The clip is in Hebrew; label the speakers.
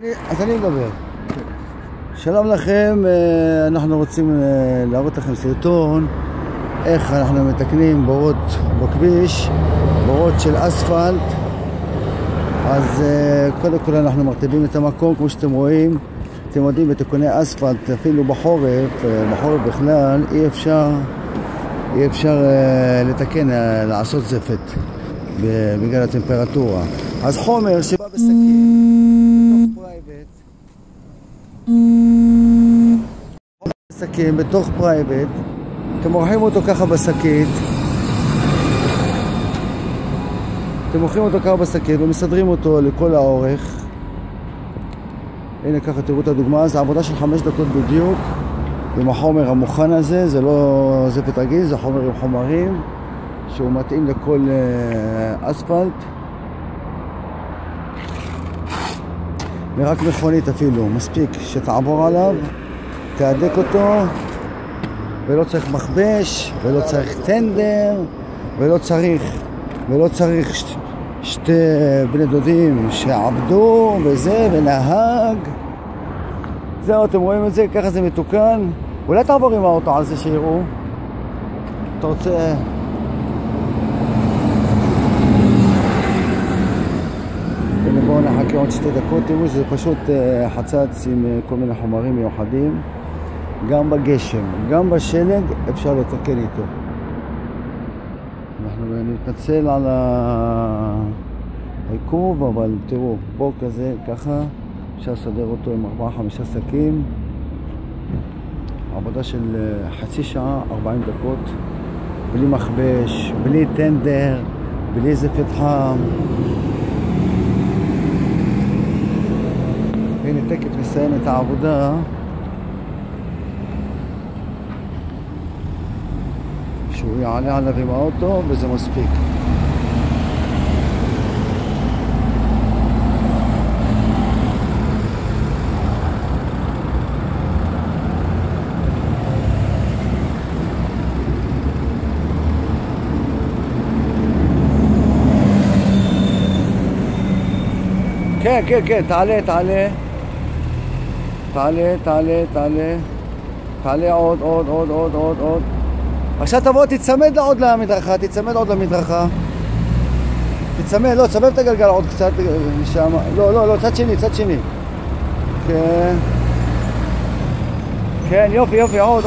Speaker 1: אז אני מדבר. שלום לכם, אנחנו רוצים להראות לכם סרטון איך אנחנו מתקנים בורות בכביש, בורות של אספלט. אז קודם כל אנחנו מרטיבים את המקום כמו שאתם רואים. אתם יודעים, בתיקוני אספלט אפילו בחורף בכלל אי אפשר לתקן, לעשות זפת בגלל הטמפרטורה. אז חומר שבא בשקים בתוך פרייבט, אתם מורחים אותו ככה בשקית, ומסדרים אותו לכל האורך. הנה ככה, תראו את הדוגמה. זה עבודה של 5 דקות בדיוק עם החומר המוכן הזה. זה לא זפת רגיל, זה חומר עם חומרים שהוא מתאים לכל אספלט, ורק מכונית אפילו מספיק שתעבור עליו, תהדק אותו, ולא צריך מכבש, ולא צריך טנדר, ולא צריך שתי בני דודים שעבדו וזה, ונהג. זהו, אתם רואים את זה, ככה זה מתוקן. אולי תעבור עם האוטו על זה שיראו. אתה רוצה... בואו נחכה עוד 2 דקות. תראו שזה פשוט חצץ עם כל מיני חומרים מיוחדים. גם בגשם, גם בשלג אפשר לתקן איתו. אנחנו נתנצל על העיכוב, אבל תראו, בור כזה, ככה אפשר לסדר אותו עם 4-5 שקים. עבודה של חצי שעה, 40 דקות, בלי מכבש, בלי טנדר, בלי זפת חם. הנה תקף נסיים את העבודה. שהוא יעלה עליו עם האוטו וזה מספיק. כן, תעלה עוד. עכשיו תבוא, תצמד עוד למדרכה, תסבב את הגלגל עוד קצת משם. לא, צד שני. כן, יופי, עוד.